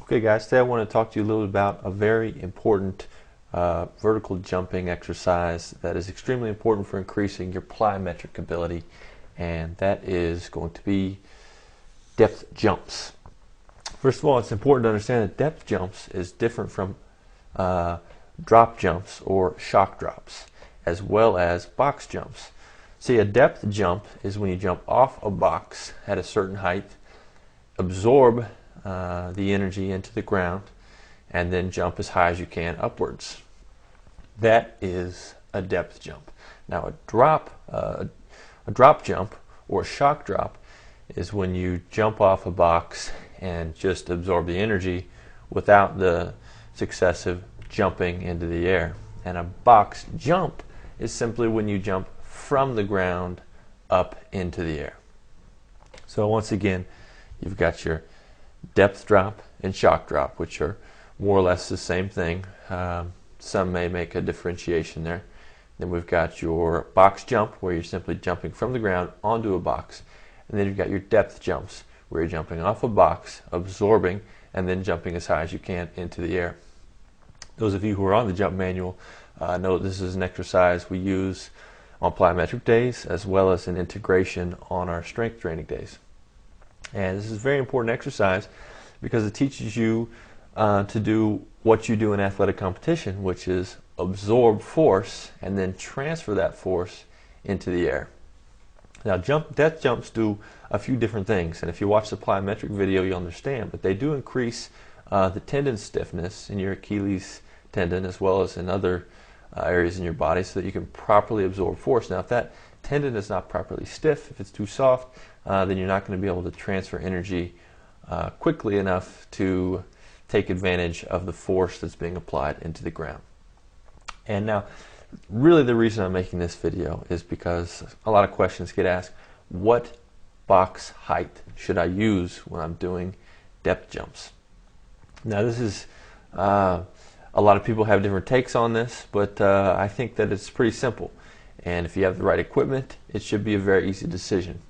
Okay guys, today I want to talk to you a little bit about a very important vertical jumping exercise that is extremely important for increasing your plyometric ability, and that is going to be depth jumps. First of all, it's important to understand that depth jumps is different from drop jumps or shock drops, as well as box jumps. See, a depth jump is when you jump off a box at a certain height, absorb the energy into the ground, and then jump as high as you can upwards. That is a depth jump. Now, a drop jump or a shock drop is when you jump off a box and just absorb the energy without the successive jumping into the air. And a box jump is simply when you jump from the ground up into the air. So once again, you've got your depth drop and shock drop, which are more or less the same thing. Some may make a differentiation there. Then we've got your box jump, where you're simply jumping from the ground onto a box. And then you've got your depth jumps, where you're jumping off a box, absorbing, and then jumping as high as you can into the air. Those of you who are on the jump manual know this is an exercise we use on plyometric days, as well as an integration on our strength training days. And this is a very important exercise because it teaches you to do what you do in athletic competition, which is absorb force and then transfer that force into the air. Now, depth jumps do a few different things, and if you watch the plyometric video, you'll understand, but they do increase the tendon stiffness in your Achilles tendon, as well as in other areas in your body, so that you can properly absorb force. Now, if that tendon is not properly stiff, if it's too soft, then you're not going to be able to transfer energy quickly enough to take advantage of the force that's being applied into the ground. And now, really the reason I'm making this video is because a lot of questions get asked: what box height should I use when I'm doing depth jumps? Now, this is a lot of people have different takes on this, but I think that it's pretty simple. And if you have the right equipment, it should be a very easy decision.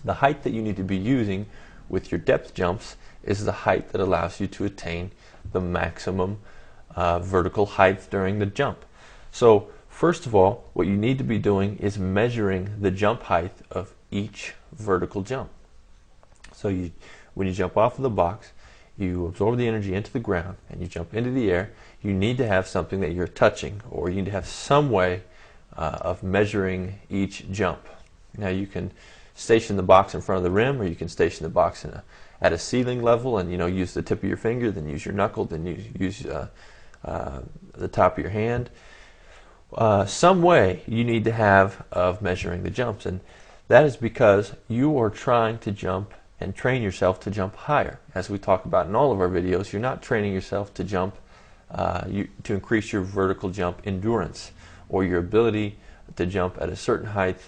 The height that you need to be using with your depth jumps is the height that allows you to attain the maximum vertical height during the jump. So first of all, what you need to be doing is measuring the jump height of each vertical jump. So when you jump off of the box, you absorb the energy into the ground and you jump into the air. You need to have something that you're touching, or you need to have some way of measuring each jump. Now, you can station the box in front of the rim, or you can station the box at a ceiling level and use the tip of your finger, then use your knuckle, then use the top of your hand. Some way you need to have of measuring the jumps, and that is because you are trying to jump and train yourself to jump higher. As we talk about in all of our videos, you're not training yourself to jump to increase your vertical jump endurance or your ability to jump at a certain height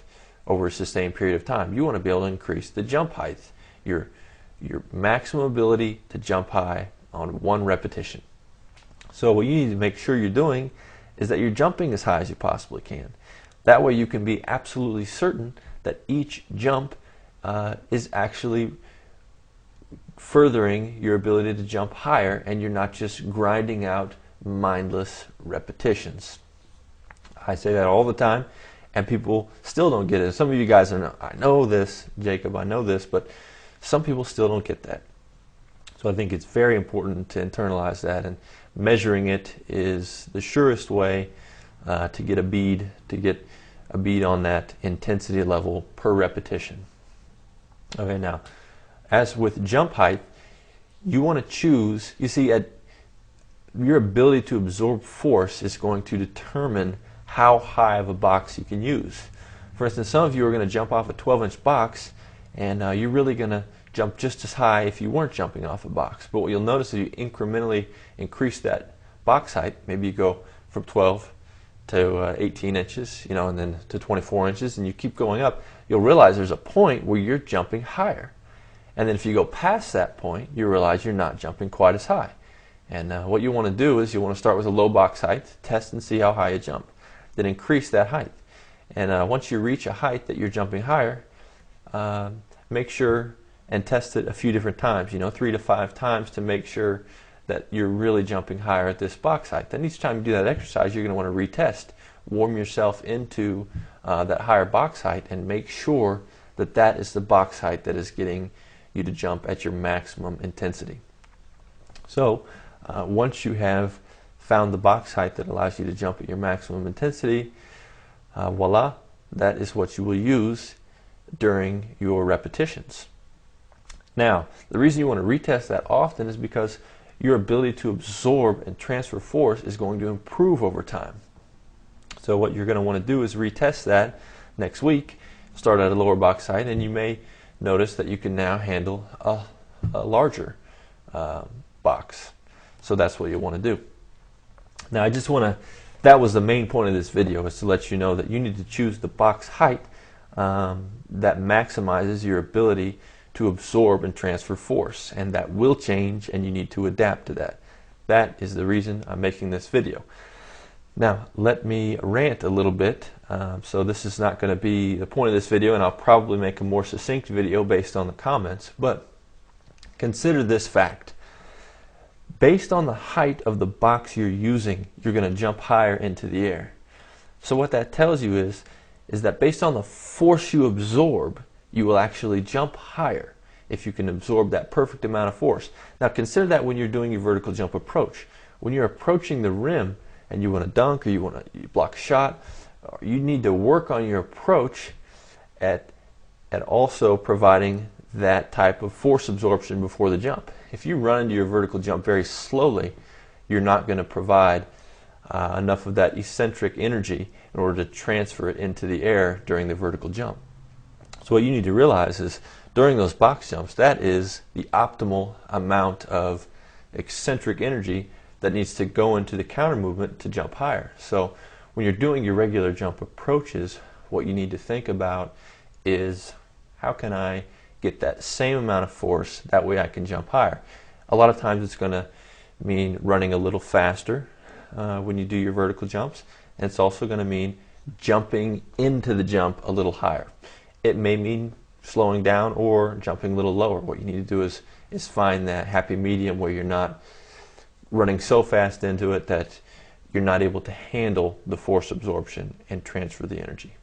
over a sustained period of time. You want to be able to increase the jump height, your maximum ability to jump high on one repetition. So what you need to make sure you're doing is that you're jumping as high as you possibly can. That way you can be absolutely certain that each jump is actually furthering your ability to jump higher, and you're not just grinding out mindless repetitions. I say that all the time, and people still don't get it. Some of you guys are, I know this, Jacob, I know this, but some people still don't get that. So I think it's very important to internalize that, and measuring it is the surest way to get a bead on that intensity level per repetition. Okay, now, as with jump height, you want to choose, you see, your ability to absorb force is going to determine how high of a box you can use. For instance, some of you are going to jump off a 12-inch box, and you're really going to jump just as high if you weren't jumping off a box. But what you'll notice is you incrementally increase that box height. Maybe you go from 12 to 18 inches, and then to 24 inches, and you keep going up. You'll realize there's a point where you're jumping higher. And then if you go past that point, you realize you're not jumping quite as high. And what you want to do is you want to start with a low box height, test and see how high you jump, then increase that height. And once you reach a height that you're jumping higher, make sure and test it a few different times, 3 to 5 times, to make sure that you're really jumping higher at this box height. Then each time you do that exercise, you're going to want to retest, warm yourself into that higher box height, and make sure that that is the box height that is getting you to jump at your maximum intensity. So once you have found the box height that allows you to jump at your maximum intensity, voila, that is what you will use during your repetitions. Now, the reason you want to retest that often is because your ability to absorb and transfer force is going to improve over time. So what you're going to want to do is retest that next week, start at a lower box height, and you may notice that you can now handle a larger box. So that's what you want to do. Now I just want to, that was the main point of this video, is to let you know that you need to choose the box height that maximizes your ability to absorb and transfer force, and that will change, and you need to adapt to that. That is the reason I'm making this video. Now let me rant a little bit. So this is not going to be the point of this video, and I'll probably make a more succinct video based on the comments, but consider this fact. Based on the height of the box you're using, you're going to jump higher into the air. So what that tells you is that based on the force you absorb, you will actually jump higher if you can absorb that perfect amount of force. Now consider that when you're doing your vertical jump approach. When you're approaching the rim and you want to dunk, or you want to block a shot, you need to work on your approach at also providing that type of force absorption before the jump. If you run into your vertical jump very slowly, you're not going to provide enough of that eccentric energy in order to transfer it into the air during the vertical jump. So what you need to realize is during those box jumps, that is the optimal amount of eccentric energy that needs to go into the counter movement to jump higher. So when you're doing your regular jump approaches, what you need to think about is, how can I get that same amount of force, that way I can jump higher? A lot of times it's going to mean running a little faster when you do your vertical jumps, and it's also going to mean jumping into the jump a little higher. It may mean slowing down or jumping a little lower. What you need to do is find that happy medium where you're not running so fast into it that you're not able to handle the force absorption and transfer the energy.